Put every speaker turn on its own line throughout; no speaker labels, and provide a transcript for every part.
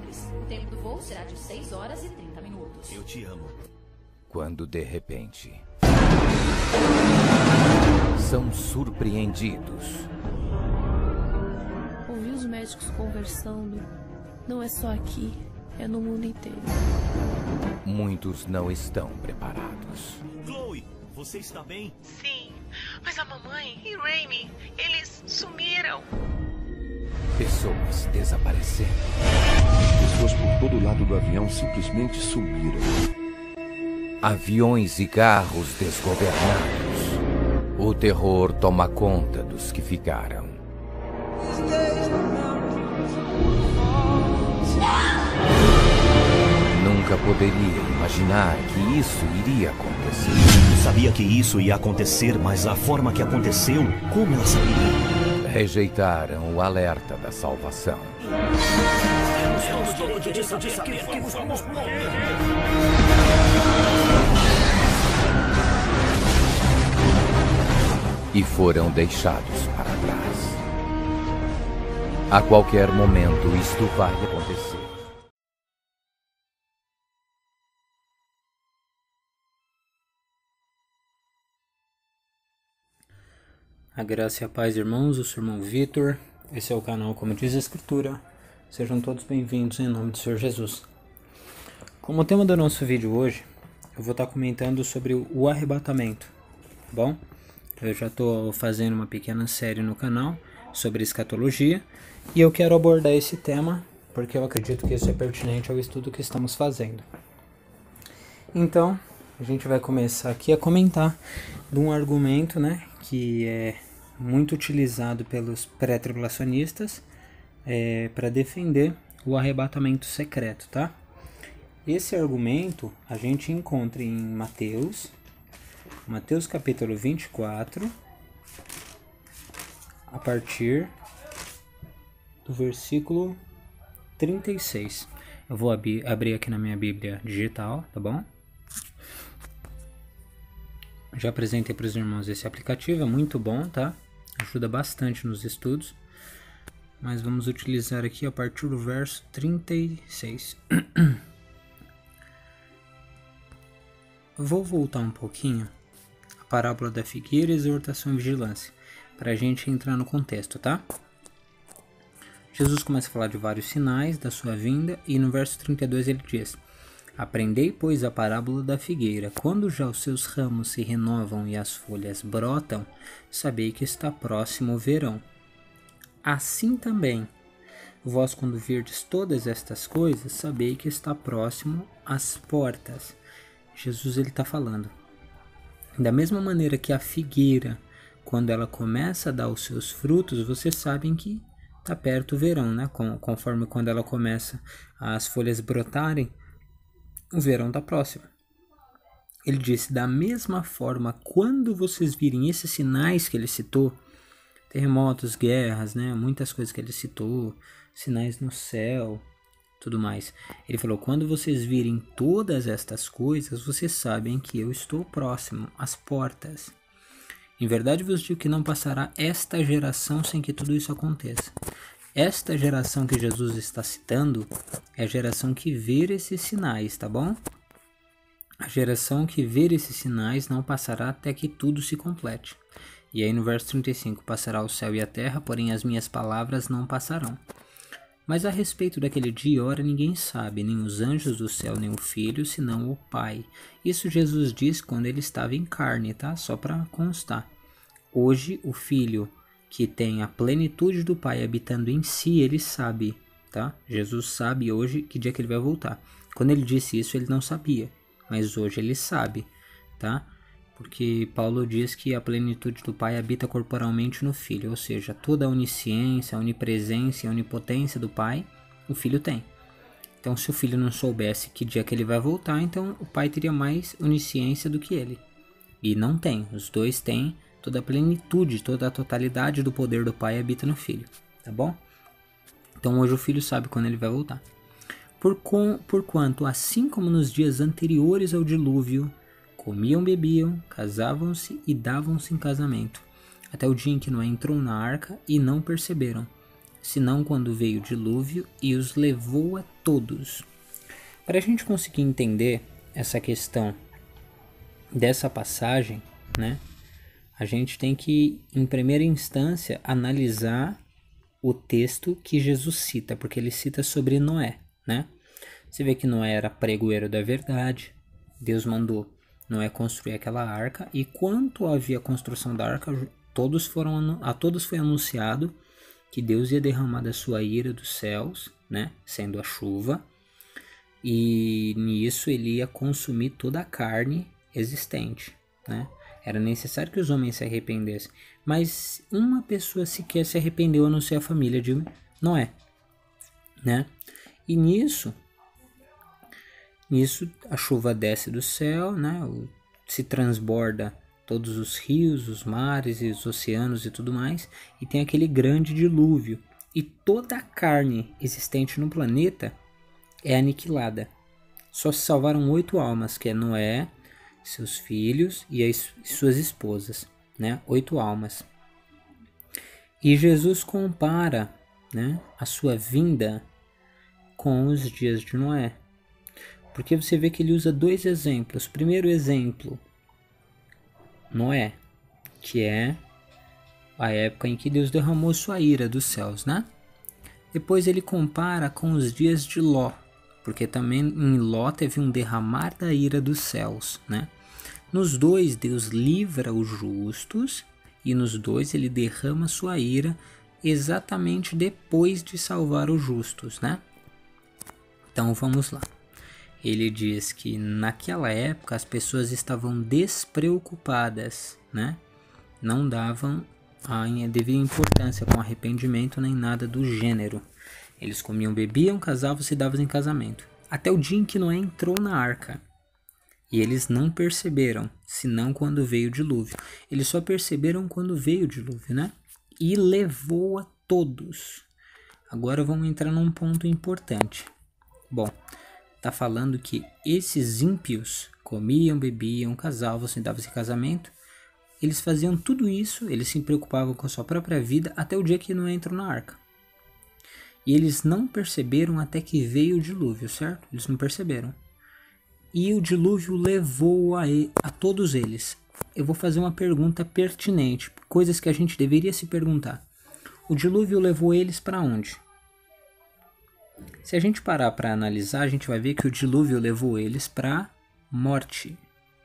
simples. O tempo do voo será de 6 horas e 30 minutos.
Eu te amo.
Quando de repente são surpreendidos.
Ouvi os médicos conversando. Não é só aqui, é no mundo inteiro.
Muitos não estão preparados.
Chloe, você está bem?
Sim, mas a mamãe e Raimi, eles sumiram.
Pessoas desaparecendo.
Pessoas por todo lado do avião simplesmente sumiram.
Aviões e carros desgovernados. O terror toma conta dos que ficaram. Nunca poderia imaginar que isso iria acontecer.
Sabia que isso ia acontecer, mas a forma que aconteceu, como ela sabia?
Rejeitaram o alerta da salvação. E foram deixados para trás. A qualquer momento isto vai acontecer.
A graça e a paz, irmãos, eu sou o irmão Vitor, esse é o canal Como Diz a Escritura, sejam todos bem-vindos em nome do Senhor Jesus. Como tema do nosso vídeo hoje, eu vou estar comentando sobre o arrebatamento, tá bom? Eu já estou fazendo uma pequena série no canal sobre escatologia e eu quero abordar esse tema porque eu acredito que isso é pertinente ao estudo que estamos fazendo. Então, a gente vai começar aqui a comentar de um argumento, né, que é muito utilizado pelos pré-tribulacionistas para defender o arrebatamento secreto, tá? Esse argumento a gente encontra em Mateus capítulo 24, a partir do versículo 36. Eu vou abrir aqui na minha Bíblia digital, tá bom? Já apresentei para os irmãos esse aplicativo, é muito bom, tá? Ajuda bastante nos estudos. Mas vamos utilizar aqui a partir do verso 36. Vou voltar um pouquinho a parábola da figueira, exortação e vigilância, para a gente entrar no contexto, tá? Jesus começa a falar de vários sinais da sua vinda e no verso 32 ele diz: Aprendei, pois, a parábola da figueira. Quando já os seus ramos se renovam e as folhas brotam, sabei que está próximo o verão. Assim também, vós, quando virdes todas estas coisas, sabei que está próximo às portas. Jesus está falando. Da mesma maneira que a figueira, quando ela começa a dar os seus frutos, vocês sabem que está perto o verão, né? Conforme quando ela começa as folhas brotarem, o verão está próximo. Ele disse, da mesma forma, quando vocês virem esses sinais que ele citou, terremotos, guerras, né, muitas coisas que ele citou, sinais no céu, tudo mais. Ele falou, quando vocês virem todas estas coisas, vocês sabem que eu estou próximo, às portas. Em verdade vos digo que não passará esta geração sem que tudo isso aconteça. Esta geração que Jesus está citando é a geração que vê esses sinais, tá bom? A geração que vê esses sinais não passará até que tudo se complete. E aí no verso 35, passará o céu e a terra, porém as minhas palavras não passarão. Mas a respeito daquele dia e hora ninguém sabe, nem os anjos do céu, nem o Filho, senão o Pai. Isso Jesus disse quando ele estava em carne, tá? Só para constar. Hoje o Filho, que tem a plenitude do Pai habitando em si, ele sabe, tá? Jesus sabe hoje que dia que ele vai voltar. Quando ele disse isso, ele não sabia, mas hoje ele sabe, tá? Porque Paulo diz que a plenitude do Pai habita corporalmente no Filho, ou seja, toda a onisciência, a onipresença e a onipotência do Pai, o Filho tem. Então, se o Filho não soubesse que dia que ele vai voltar, então o Pai teria mais onisciência do que ele. E não tem, os dois têm toda a plenitude, toda a totalidade do poder do Pai habita no Filho, tá bom? Então hoje o Filho sabe quando ele vai voltar. Porquanto, assim como nos dias anteriores ao dilúvio, comiam, bebiam, casavam-se e davam-se em casamento, até o dia em que Noé entrou na arca e não perceberam, senão quando veio o dilúvio e os levou a todos. Para a gente conseguir entender essa questão dessa passagem, né, a gente tem que, em primeira instância, analisar o texto que Jesus cita, porque ele cita sobre Noé, né? Você vê que Noé era pregoeiro da verdade, Deus mandou Noé construir aquela arca, e quanto havia a construção da arca, a todos foi anunciado que Deus ia derramar da sua ira dos céus, né, sendo a chuva, e nisso ele ia consumir toda a carne existente, né? Era necessário que os homens se arrependessem, mas uma pessoa sequer se arrependeu, a não ser a família de Noé, né? E nisso a chuva desce do céu, né? Se transborda todos os rios, os mares e os oceanos e tudo mais, e tem aquele grande dilúvio, e toda a carne existente no planeta é aniquilada. Só se salvaram 8 almas, que é Noé, seus filhos e suas esposas, né? 8 almas. E Jesus compara, né, a sua vinda com os dias de Noé. Porque você vê que ele usa 2 exemplos. Primeiro exemplo, Noé, que é a época em que Deus derramou sua ira dos céus, né? Depois ele compara com os dias de Ló, porque também em Ló teve um derramar da ira dos céus, né? Nos 2, Deus livra os justos, e nos 2 ele derrama sua ira exatamente depois de salvar os justos, né? Então vamos lá. Ele diz que naquela época as pessoas estavam despreocupadas, né? Não davam a devida importância com arrependimento nem nada do gênero. Eles comiam, bebiam, casavam-se e davam em casamento. Até o dia em que Noé entrou na arca. E eles não perceberam, senão quando veio o dilúvio. Eles só perceberam quando veio o dilúvio, né? E levou a todos. Agora vamos entrar num ponto importante. Bom, tá falando que esses ímpios comiam, bebiam, casavam-se, davam-se em casamento. Eles faziam tudo isso, eles se preocupavam com a sua própria vida até o dia que Noé entrou na arca. E eles não perceberam até que veio o dilúvio, certo? Eles não perceberam. E o dilúvio levou a todos eles. Eu vou fazer uma pergunta pertinente, coisas que a gente deveria se perguntar. O dilúvio levou eles para onde? Se a gente parar para analisar, a gente vai ver que o dilúvio levou eles para morte,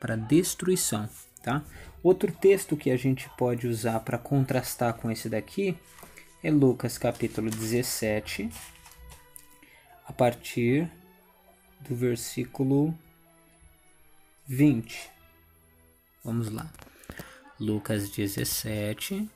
para destruição, tá? Outro texto que a gente pode usar para contrastar com esse daqui é Lucas capítulo 17, a partir do versículo 20. Vamos lá. Lucas 17,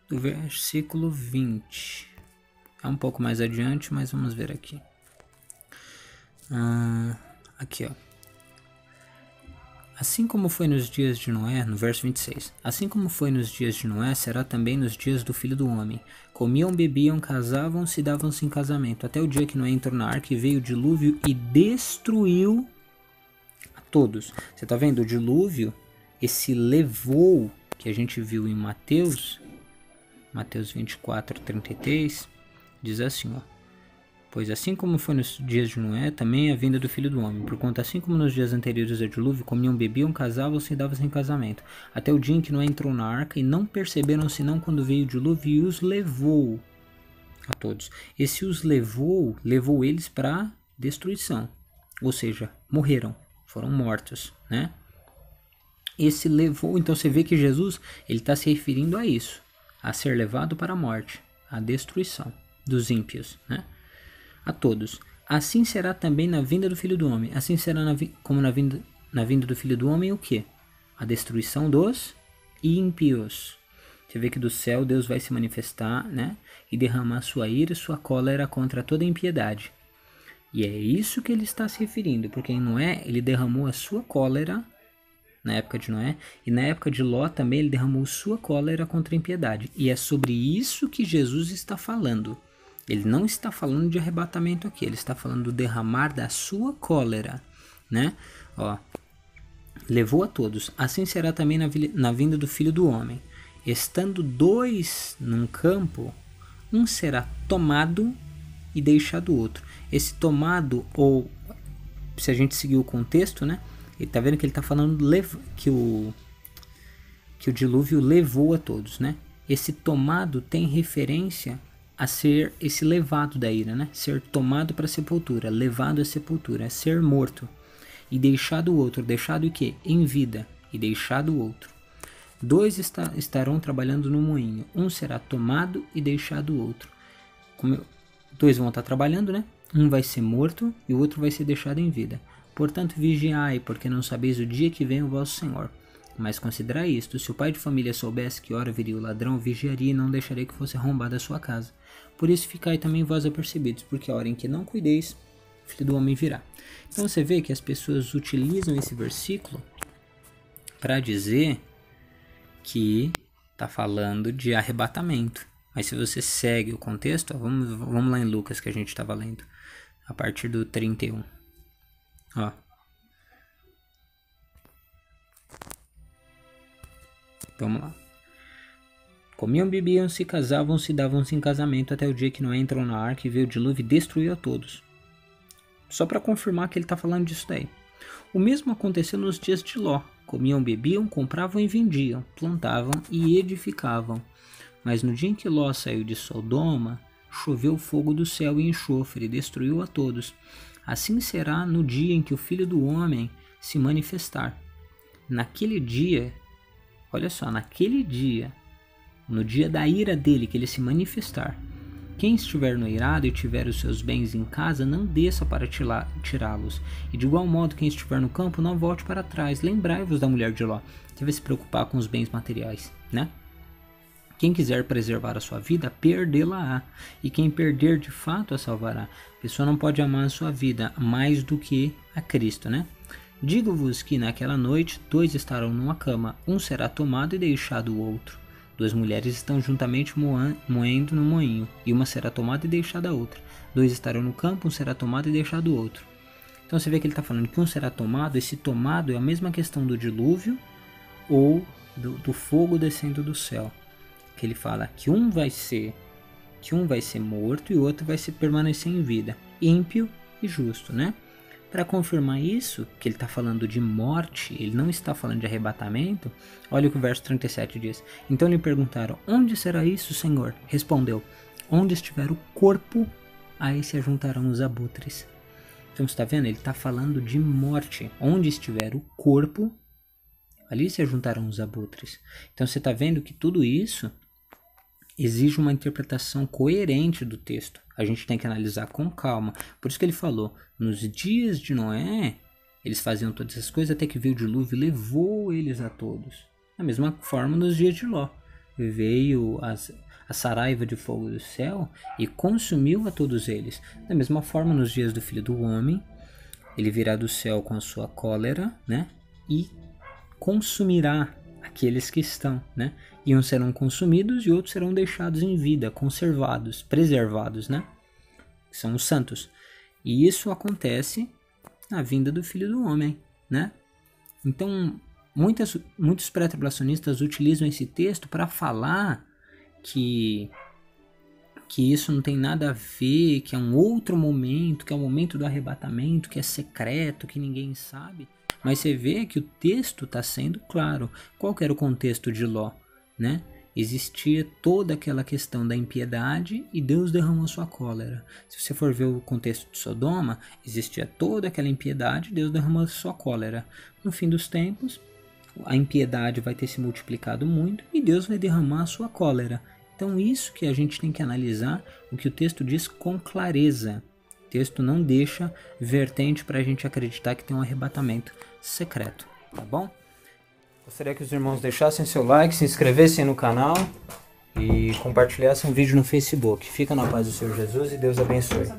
do versículo 20. É um pouco mais adiante, mas vamos ver aqui. Aqui, ó. Assim como foi nos dias de Noé, no verso 26. Assim como foi nos dias de Noé, será também nos dias do Filho do Homem. Comiam, bebiam, casavam-se e davam-se em casamento, até o dia que Noé entrou na arca e veio o dilúvio e destruiu a todos. Você tá vendo? O dilúvio, esse levou, que a gente viu em Mateus 24, 33, diz assim, ó. Pois assim como foi nos dias de Noé, também a vinda do Filho do Homem. Porquanto assim como nos dias anteriores ao dilúvio, comiam, bebiam, casavam-se e davam-se em casamento. Até o dia em que Noé entrou na arca, e não perceberam senão quando veio o dilúvio e os levou a todos. Esse os levou eles para destruição. Ou seja, morreram, foram mortos, né? Esse levou, então você vê que Jesus, ele está se referindo a isso. A ser levado para a morte, a destruição dos ímpios, né? A todos. Assim será também na vinda do Filho do Homem. Assim será como na vinda do Filho do Homem o quê? A destruição dos ímpios. Você vê que do céu Deus vai se manifestar, né? E derramar sua ira e sua cólera contra toda impiedade. E é isso que ele está se referindo. Porque em Noé ele derramou a sua cólera na época de Noé. E na época de Ló também ele derramou sua cólera contra a impiedade. E é sobre isso que Jesus está falando. Ele não está falando de arrebatamento aqui, ele está falando do derramar da sua cólera, né? Ó, levou a todos. Assim será também na vinda do Filho do Homem. Estando 2 num campo, um será tomado e deixado outro. Esse tomado, ou se a gente seguir o contexto, né? Ele tá vendo que ele tá falando que o dilúvio levou a todos, né? Esse tomado tem referência a ser esse levado da ira, né? Ser tomado para a sepultura, levado à sepultura, é ser morto. E deixado o outro, deixado o quê? Em vida, e deixado o outro. 2 estarão trabalhando no moinho, um será tomado e deixado o outro. 2 vão estar trabalhando, né? Um vai ser morto e o outro vai ser deixado em vida. Portanto, vigiai, porque não sabeis o dia que vem o vosso Senhor. Mas considerai isto, se o pai de família soubesse que hora viria o ladrão, vigiaria e não deixaria que fosse arrombada a sua casa. Por isso ficai também vós apercebidos, porque a hora em que não cuideis, o Filho do Homem virá. Então você vê que as pessoas utilizam esse versículo para dizer que está falando de arrebatamento. Mas se você segue o contexto, ó, vamos lá em Lucas que a gente estava lendo, a partir do 31. Ó. Vamos lá. Comiam, bebiam, se casavam, se davam-se em casamento até o dia que Noé entrou na arca e veio o dilúvio e destruiu a todos. Só para confirmar que ele está falando disso daí. O mesmo aconteceu nos dias de Ló. Comiam, bebiam, compravam e vendiam, plantavam e edificavam. Mas no dia em que Ló saiu de Sodoma, choveu fogo do céu e enxofre e destruiu a todos. Assim será no dia em que o Filho do Homem se manifestar. Naquele dia, olha só, naquele dia, no dia da ira dele, que ele se manifestar, quem estiver no eirado e tiver os seus bens em casa, não desça para tirá-los. E de igual modo, quem estiver no campo, não volte para trás. Lembrai-vos da mulher de Ló. Você vai se preocupar com os bens materiais, né? Quem quiser preservar a sua vida, perdê-la-á. E quem perder, de fato, a salvará. A pessoa não pode amar a sua vida mais do que a Cristo, né? Digo-vos que naquela noite 2 estarão numa cama, um será tomado e deixado o outro. 2 mulheres estão juntamente moendo no moinho, e uma será tomada e deixada a outra. 2 estarão no campo, um será tomado e deixado o outro. Então você vê que ele está falando que um será tomado. Esse tomado é a mesma questão do dilúvio ou do fogo descendo do céu. Que ele fala que um vai ser morto e o outro vai permanecer em vida, ímpio e justo, né? Para confirmar isso, que ele está falando de morte, ele não está falando de arrebatamento, olha o que o verso 37 diz. Então lhe perguntaram, onde será isso, Senhor? Respondeu, onde estiver o corpo, aí se ajuntarão os abutres. Então você está vendo? Ele está falando de morte. Onde estiver o corpo, ali se ajuntarão os abutres. Então você está vendo que tudo isso exige uma interpretação coerente do texto. A gente tem que analisar com calma. Por isso que ele falou, nos dias de Noé, eles faziam todas essas coisas até que veio o dilúvio e levou eles a todos. Da mesma forma nos dias de Ló. Veio a saraiva de fogo do céu e consumiu a todos eles. Da mesma forma nos dias do Filho do Homem, ele virá do céu com a sua cólera, né? E consumirá aqueles que estão, né? E uns serão consumidos e outros serão deixados em vida, conservados, preservados, né? Que são os santos. E isso acontece na vinda do Filho do Homem, né? Então, muitos pré-tribulacionistas utilizam esse texto para falar que isso não tem nada a ver, que é um outro momento, que é o momento do arrebatamento, que é secreto, que ninguém sabe. Mas você vê que o texto está sendo claro. Qual que era o contexto de Ló, né? Existia toda aquela questão da impiedade e Deus derramou sua cólera. Se você for ver o contexto de Sodoma, existia toda aquela impiedade e Deus derramou sua cólera. No fim dos tempos, a impiedade vai ter se multiplicado muito e Deus vai derramar a sua cólera. Então isso que a gente tem que analisar, o que o texto diz com clareza. O texto não deixa vertente para a gente acreditar que tem um arrebatamento secreto, tá bom? Gostaria que os irmãos deixassem seu like, se inscrevessem no canal e compartilhassem o vídeo no Facebook. Fica na paz do Senhor Jesus e Deus abençoe.